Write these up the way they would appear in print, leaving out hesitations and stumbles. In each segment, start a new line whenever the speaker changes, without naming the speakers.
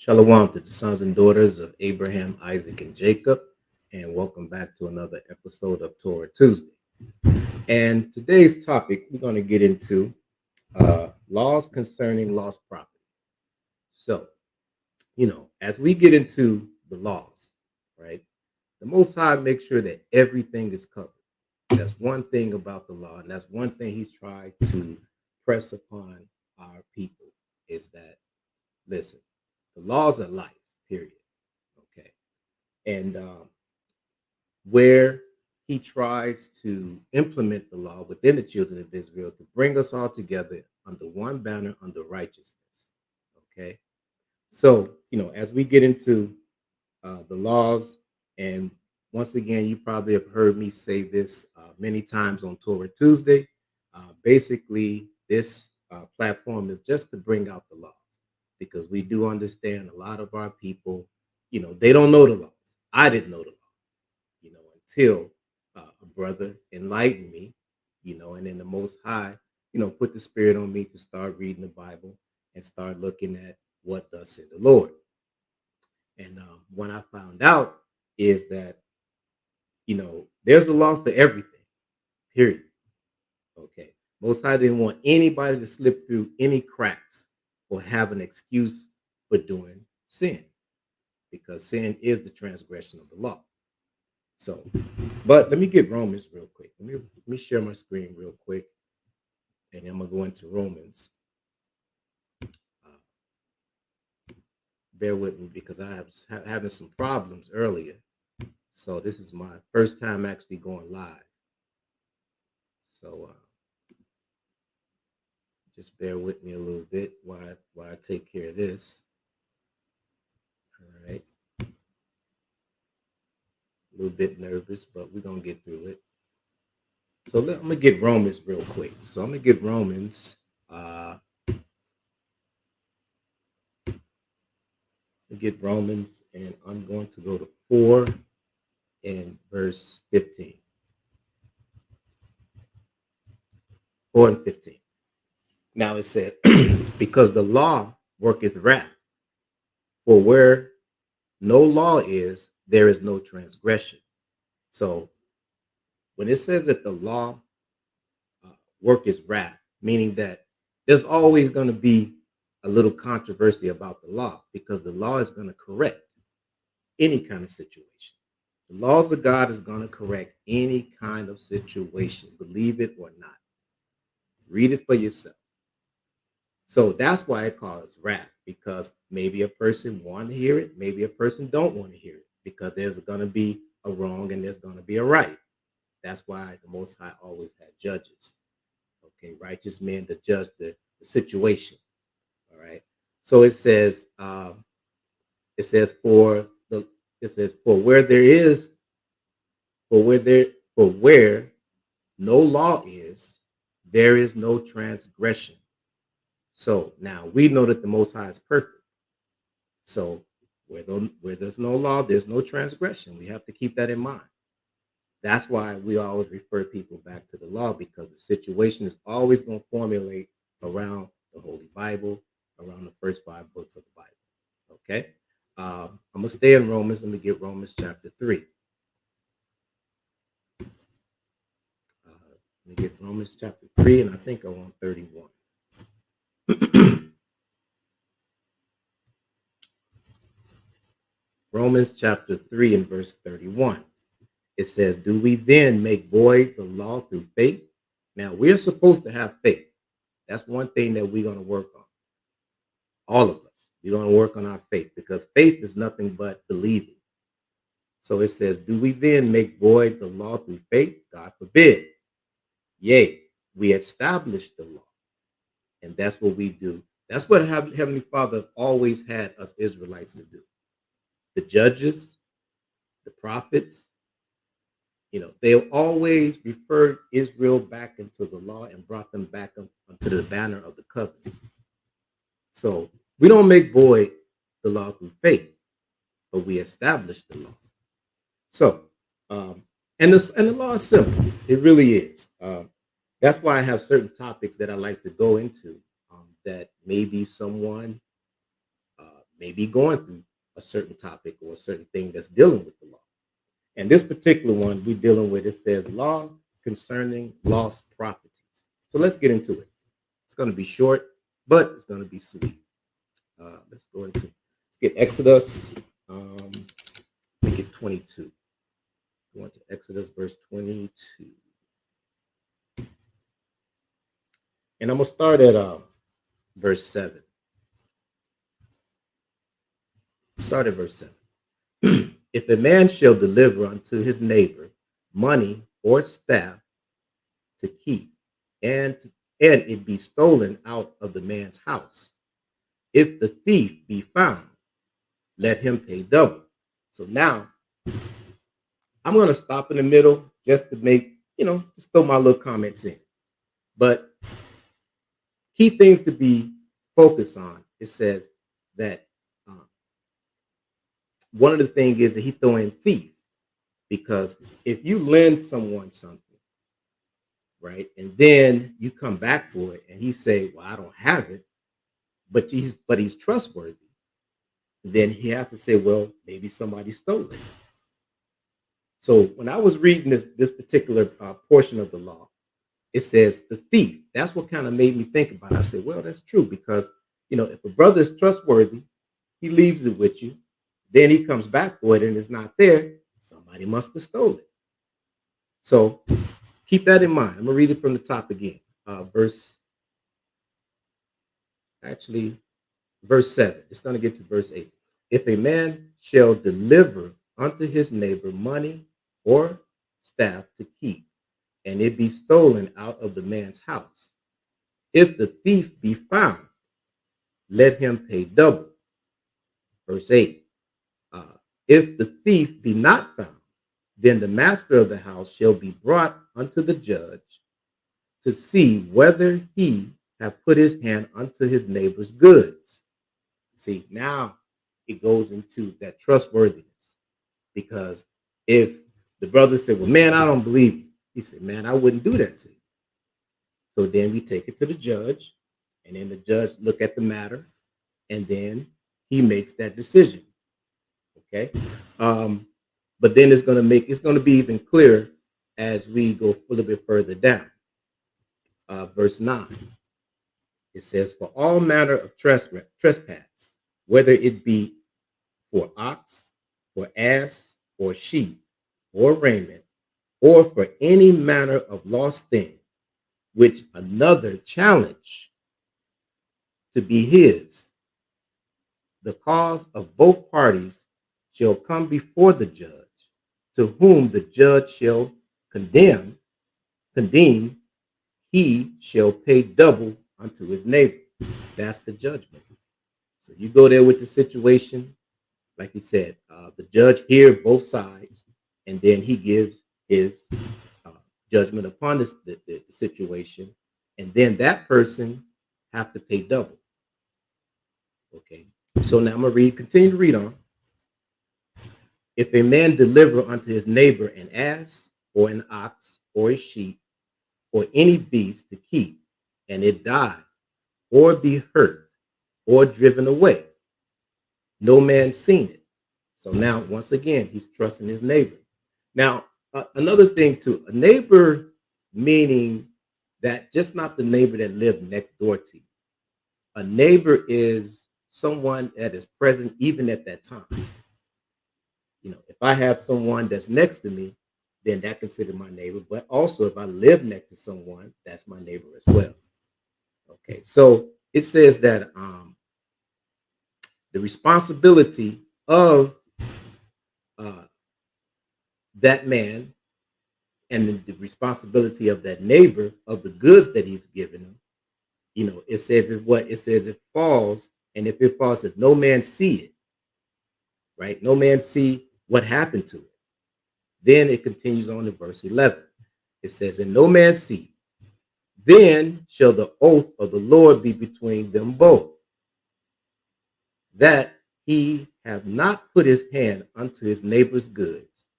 Shalom to the sons and daughters of Abraham, Isaac, and Jacob, and welcome back to another episode of Torah Tuesday. And today's topic, we're going to get into laws concerning lost property. So, as we get into the laws, right, the Most High makes sure that everything is covered. That's one thing about the law, and that's one thing He's tried to press upon our people is that, listen, the laws are life, period. Okay. And where he tries to implement the law within the children of Israel to bring us all together under one banner, under righteousness. Okay. So, as we get into the laws, and once again, you probably have heard me say this many times on Torah Tuesday. Basically, this platform is just to bring out the laws because we do understand a lot of our people, they don't know the laws. I didn't know the law, until a brother enlightened me, and then the Most High, put the Spirit on me to start reading the Bible and start looking at what thus said the Lord. And what I found out is that, there's a law for everything, period. Okay. Most High didn't want anybody to slip through any cracks or have an excuse for doing sin because sin is the transgression of the law. So, but let me get Romans real quick. Let me share my screen real quick, and then I'm gonna go into Romans. Bear with me because I have having some problems earlier. So this is my first time actually going live. So just bear with me a little bit while I take care of this. All right. A little bit nervous, but we're gonna get through it. So I'm gonna get Romans real quick. So I'm gonna get Romans. Get Romans, and I'm going to go to 4 and verse 15. 4 and 15. Now it says, because the law worketh wrath, for where no law is, there is no transgression. So when it says that the law worketh wrath, meaning that there's always going to be a little controversy about the law because the law is going to correct any kind of situation. The laws of God is going to correct any kind of situation, believe it or not. Read it for yourself. So that's why it calls wrath, because maybe a person want to hear it, maybe a person don't want to hear it, because there's going to be a wrong and there's going to be a right. That's why the Most High always had judges. Okay, righteous men to judge the situation. All right. So it says for where there is for where no law is, there is no transgression. So now we know that the Most High is perfect. So where there's no law, there's no transgression. We have to keep that in mind. That's why we always refer people back to the law, because the situation is always going to formulate around the Holy Bible, around the first 5 books of the Bible. Okay. I'm going to stay in Romans. Let me get Romans chapter 3. Let me get Romans chapter 3, and I think I want 31. Romans chapter 3 and verse 31. It says, do we then make void the law through faith? Now, we're supposed to have faith. That's one thing that we're going to work on. All of us. We're going to work on our faith, because faith is nothing but believing. So it says, do we then make void the law through faith? God forbid. Yea, we establish the law. And that's what we do. That's what Heavenly Father always had us Israelites to do. The judges, the prophets, they always referred Israel back into the law and brought them back onto the banner of the covenant. So we don't make void the law through faith, but we establish the law. So, and the law is simple. It really is. That's why I have certain topics that I like to go into that maybe someone may be going through a certain topic or a certain thing that's dealing with the law. And this particular one we're dealing with, it says law concerning lost properties. So let's get into it. It's going to be short, but it's going to be sweet. Let's get Exodus. Let me get 22. Go on to Exodus verse 22. And I'm going to start at verse 7. Start at verse 7. If a man shall deliver unto his neighbor money or staff to keep, and it be stolen out of the man's house, if the thief be found, let him pay double. So now I'm going to stop in the middle just to make, just throw my little comments in. But key things to be focused on, it says that one of the things is that he throw in thief, because if you lend someone something, right, and then you come back for it and he say, well, I don't have it, but he's trustworthy, then he has to say, well, maybe somebody stole it. So when I was reading this particular portion of the law, it says the thief. That's what kind of made me think about it. I said, well, that's true, because if a brother is trustworthy, he leaves it with you, then he comes back for it and it's not there, somebody must have stolen it. So keep that in mind. I'm gonna read it from the top again. Verse 7. It's going to get to verse 8. If a man shall deliver unto his neighbor money or staff to keep, and it be stolen out of the man's house, if the thief be found, let him pay double. Verse 8. If the thief be not found, then the master of the house shall be brought unto the judge to see whether he have put his hand unto his neighbor's goods. See, now it goes into that trustworthiness, because if the brother said, well, man, I don't believe you, he said, man, I wouldn't do that to you. So then we take it to the judge, and then the judge look at the matter, and then he makes that decision. Okay. But then it's going to be even clearer as we go a little bit further down. Verse 9. It says, for all manner of trespass, whether it be for ox, or ass, or sheep, or raiment, or for any manner of lost thing, which another challenge to be his, the cause of both parties shall come before the judge, to whom the judge shall condemn, he shall pay double unto his neighbor. That's the judgment. So you go there with the situation, like you said, the judge hears both sides, and then he gives his judgment upon the situation, and then that person have to pay double. Okay, so now I'm going to continue to read on. If a man deliver unto his neighbor an ass, or an ox, or a sheep, or any beast to keep, and it die, or be hurt, or driven away, no man seen it. So now, once again, he's trusting his neighbor. Now, another thing too, a neighbor meaning that just not the neighbor that lived next door to you. A neighbor is someone that is present even at that time. If I have someone that's next to me, then that considered my neighbor. But also, if I live next to someone, that's my neighbor as well. Okay, so it says that the responsibility of that man, and the responsibility of that neighbor of the goods that he's given him, it says it falls, and if it falls, says no man see it, right? No man see what happened to it. Then it continues on to verse 11. It says, and no man see, then shall the oath of the Lord be between them both, that he have not put his hand unto his neighbor's goods,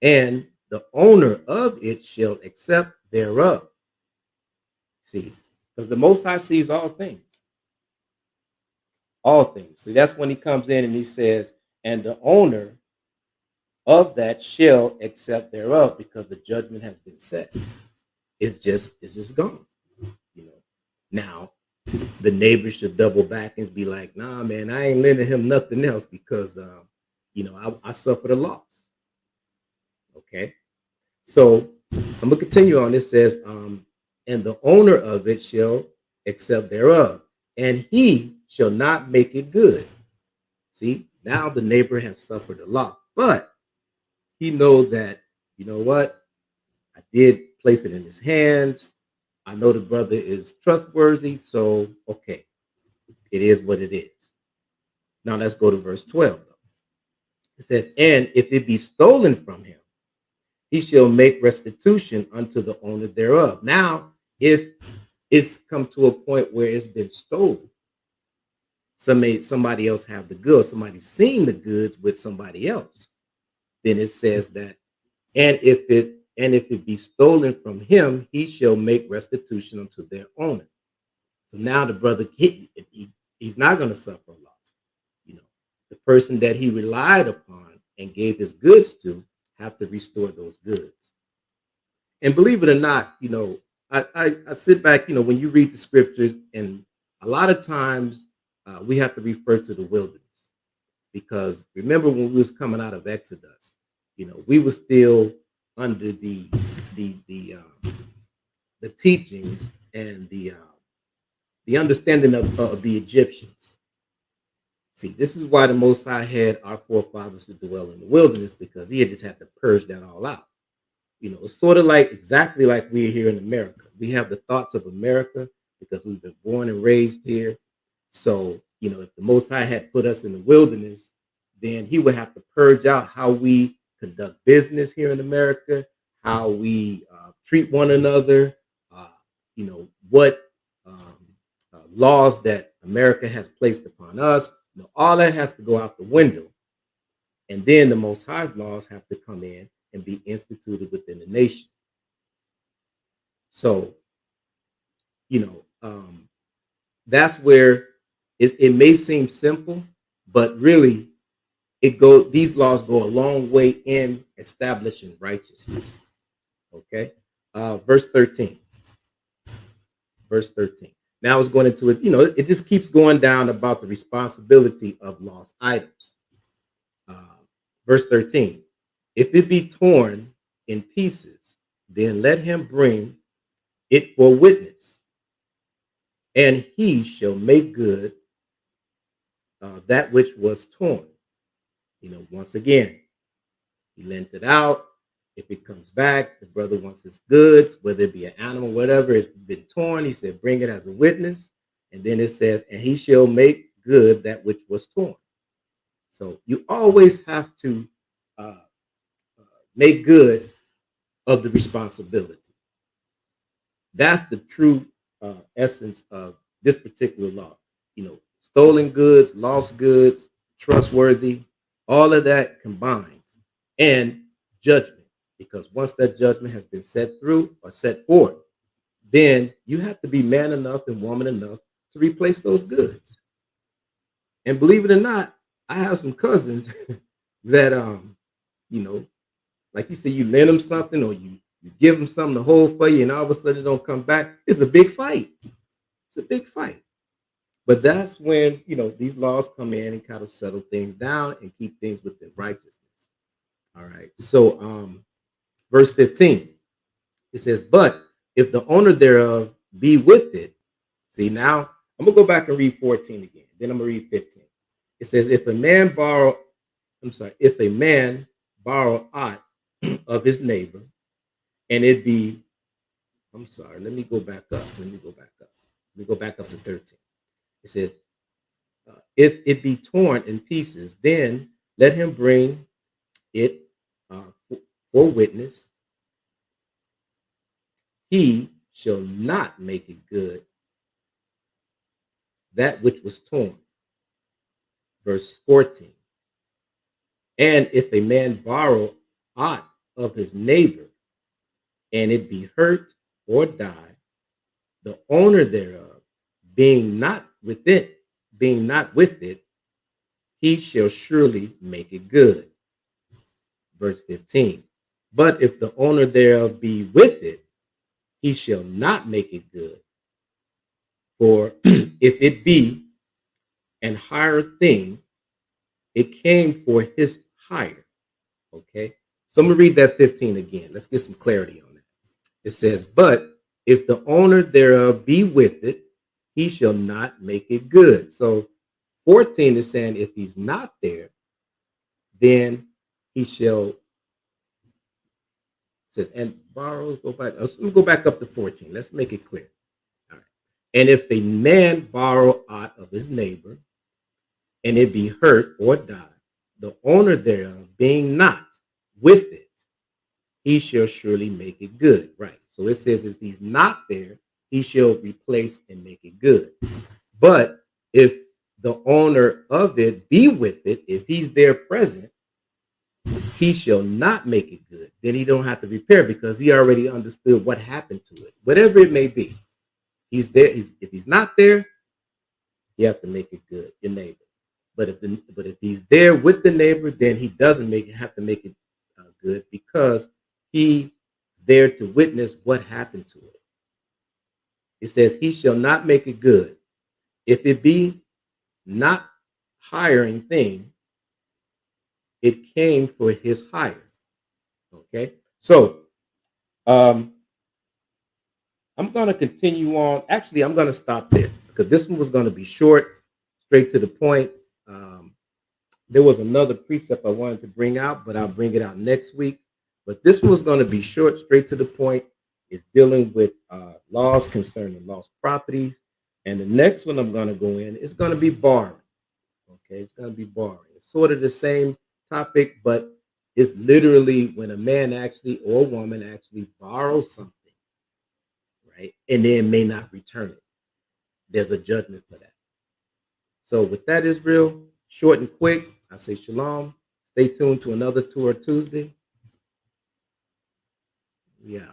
and the owner of it shall accept thereof. See, because the Most High sees all things. All things. So that's when he comes in and he says, and the owner of that shall accept thereof, because the judgment has been set. It's just gone. You know. Now the neighbor should double back and be like, nah, man, I ain't lending him nothing else because I suffered a loss. Okay. So I'm gonna continue on. It says, and the owner of it shall accept thereof, and he shall not make it good. See, now the neighbor has suffered a loss, but he know that, you know what, I did place it in his hands. I know the brother is trustworthy, so okay, it is what it is. Now let's go to verse 12. It says, and if it be stolen from him, he shall make restitution unto the owner thereof. Now, if it's come to a point where it's been stolen, somebody else have the goods, somebody seen the goods with somebody else, then it says that, and if it be stolen from him, he shall make restitution unto their owner. So now the brother, he's not going to suffer a loss. You know, the person that he relied upon and gave his goods to have to restore those goods. And believe it or not, I sit back, when you read the scriptures, and a lot of times we have to refer to the wilderness, because remember when we was coming out of Exodus, we were still under the teachings and the understanding of the Egyptians. See, this is why the Most High had our forefathers to dwell in the wilderness, because he had just had to purge that all out. It's sort of like exactly like we're here in America. We have the thoughts of America because we've been born and raised here. So, if the Most High had put us in the wilderness, then he would have to purge out how we conduct business here in America, how we treat one another, what laws that America has placed upon us. All that has to go out the window. And then the Most High laws have to come in and be instituted within the nation. So, that's where it may seem simple, but really these laws go a long way in establishing righteousness. Okay. Verse 13. Now it's going into it, it just keeps going down about the responsibility of lost items. Verse 13. If it be torn in pieces, then let him bring it for witness, and he shall make good that which was torn. Once again, he lent it out. If it comes back, the brother wants his goods, whether it be an animal, whatever, it's been torn. He said, bring it as a witness. And then it says, and he shall make good that which was torn. So you always have to make good of the responsibility. That's the true essence of this particular law. Stolen goods, lost goods, trustworthy, all of that combines, and judgment. Because once that judgment has been set through or set forth, then you have to be man enough and woman enough to replace those goods. And believe it or not, I have some cousins that like you say, you lend them something or you give them something to hold for you, and all of a sudden it don't come back. It's a big fight. It's a big fight. But that's when these laws come in and kind of settle things down and keep things within righteousness. All right. So verse 15, it says, but if the owner thereof be with it. See, now I'm gonna go back and read 14 again. Then I'm gonna read 15. It says, if a man borrow aught of his neighbor, and it be, let me go back up. Let me go back up to 13. It says, if it be torn in pieces, then let him bring it for witness. He shall not make it good that which was torn. Verse 14. And if a man borrow aught of his neighbor, and it be hurt or die, the owner thereof being not with it, being not with it, he shall surely make it good. Verse 15. But if the owner thereof be with it, he shall not make it good. For if it be an higher thing, it came for his hire. Okay. So I'm going to read that 15 again. Let's get some clarity on that. It says, but if the owner thereof be with it, he shall not make it good. So 14 is saying if he's not there, then he shall says and borrow. Go back. Let me go back up to 14. Let's make it clear. All right. And if a man borrow aught of his neighbor, and it be hurt or die, the owner thereof being not with it, he shall surely make it good. Right. So it says if he's not there, he shall replace and make it good. But if the owner of it be with it, if he's there present, he shall not make it good. Then he don't have to repair because he already understood what happened to it. Whatever it may be, he's there. If he's not there, he has to make it good, your neighbor. But if he's there with the neighbor, then he doesn't have to make it good because he's there to witness what happened to it. It says he shall not make it good. If it be not hiring thing, it came for his hire. Okay, so I'm going to continue on. Actually, I'm going to stop there because this one was going to be short, straight to the point. There was another precept I wanted to bring out, but I'll bring it out next week. But this one was going to be short, straight to the point. It's dealing with laws concerning lost properties. And the next one I'm going to go in is going to be borrowing. Okay, it's going to be borrowing. It's sort of the same topic, but it's literally when a man actually or a woman actually borrows something, right, and then may not return it. There's a judgment for that. So with that, Israel, short and quick, I say shalom. Stay tuned to another Torah Tuesday. Yeah.